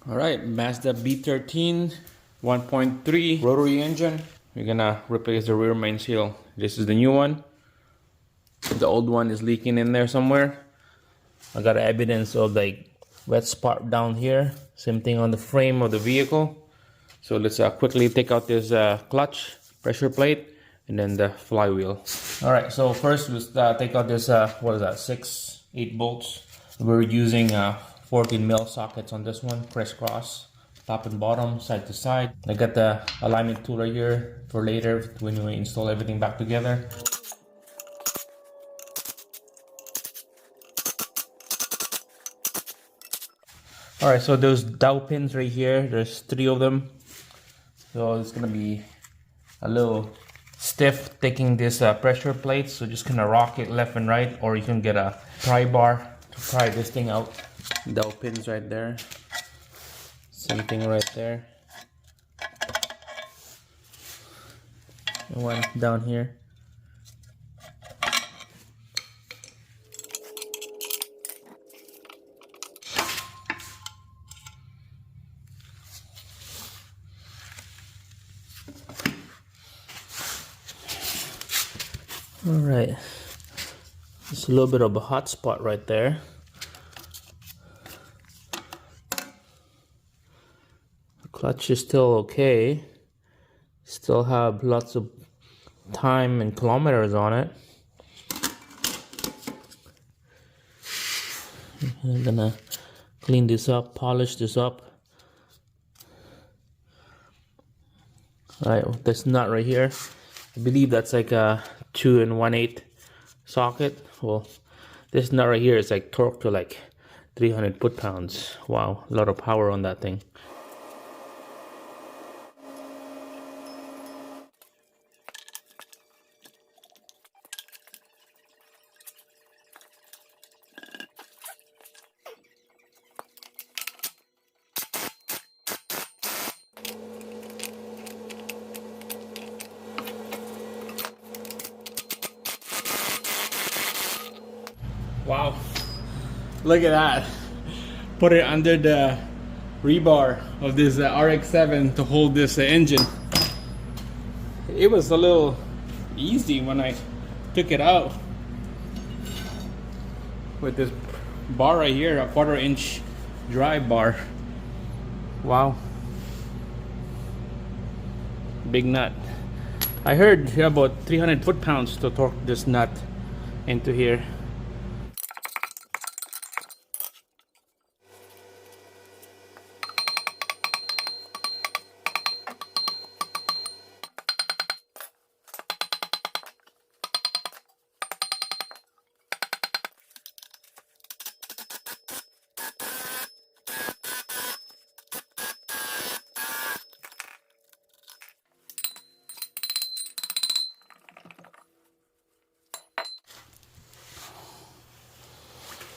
All right, Mazda B13 1.3 rotary engine. We're gonna replace the rear main seal. This is the new one. The old one is leaking in there somewhere. I got evidence of like wet spot down here. Same thing on the frame of the vehicle. So let's quickly take out this clutch, pressure plate, and then the flywheel. All right, so first let's take out this, what is that, 8 bolts. We're using 14 mil sockets on this one, crisscross, top and bottom, side to side. I got the alignment tool right here for later when we install everything back together. All right, so those dowel pins right here, there's 3 of them. So it's gonna be a little stiff taking this pressure plate. So just gonna rock it left and right, or you can get a pry bar to pry this thing out. Dowel pins right there. Same thing right there. And one down here. All right, just a little bit of a hot spot right there. The clutch is still okay. Still have lots of time and kilometers on it. I'm gonna clean this up, polish this up. All right, this nut right here, I believe that's like a 2 1/8 socket. Well, this nut right here is like torqued to like 300 foot-pounds. Wow, a lot of power on that thing. Wow, look at that. Put it under the rebar of this Rx7 to hold this engine. It was a little easy when I took it out with this bar right here, a 1/4-inch drive bar. Wow, big nut. I heard about 300 foot-pounds to torque this nut into here.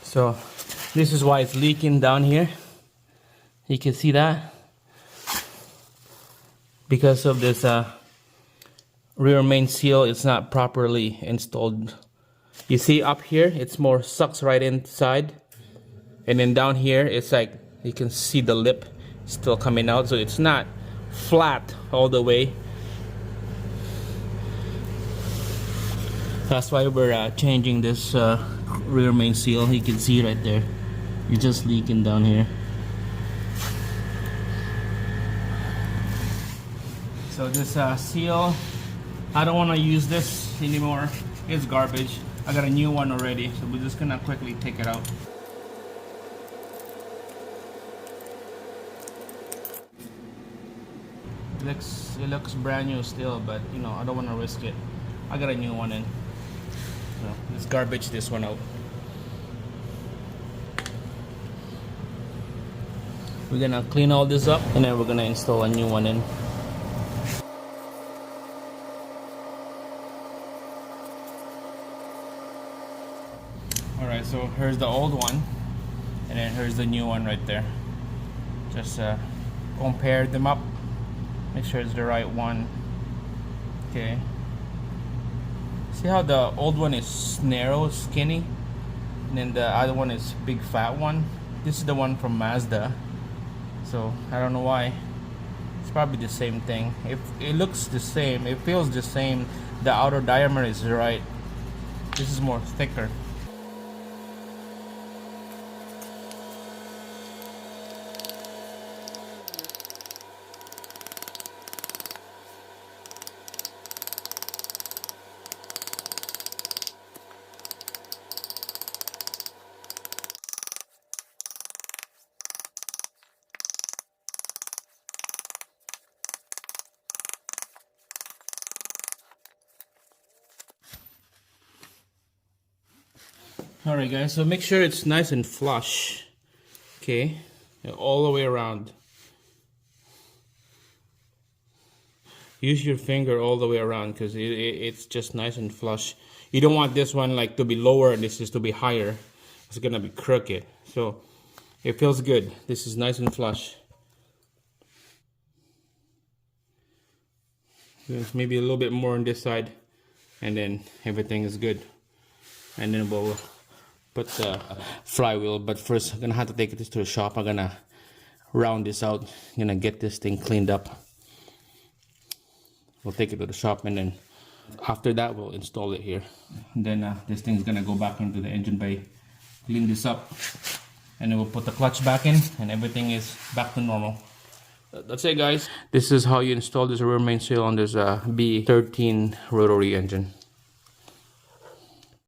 So this is why it's leaking down here. You can see that because of this rear main seal, it's not properly installed. You see up here, it's more sucks right inside, and then down here it's like you can see the lip still coming out, so it's not flat all the way. That's why we're changing this rear main seal. You can see right there, it's just leaking down here. So this seal, I don't want to use this anymore. It's garbage. I got a new one already, so we're just gonna quickly take it out. It looks brand new still, but you know, I don't want to risk it. I got a new one in. So let's garbage this one out. We're gonna clean all this up and then we're gonna install a new one in. Alright, so here's the old one and then here's the new one right there. Just compare them up, make sure it's the right one. Okay, see how the old one is narrow, skinny, and then the other one is big fat one. This is the one from Mazda. So I don't know why. It's probably the same thing. If it looks the same, it feels the same. The outer diameter is right. This is more thicker. Alright guys, so make sure it's nice and flush. Okay, all the way around. Use your finger all the way around because it's just nice and flush. You don't want this one like to be lower and this is to be higher. It's gonna be crooked. So it feels good. This is nice and flush. There's maybe a little bit more on this side, and then everything is good. And then we'll put the flywheel. But first, I'm gonna have to take this to the shop. I'm gonna round this out. I'm gonna get this thing cleaned up. We'll take it to the shop, and then after that, we'll install it here. And then this thing's gonna go back into the engine bay. Clean this up, and then we'll put the clutch back in, and everything is back to normal. That's it, guys. This is how you install this rear main seal on this B13 rotary engine.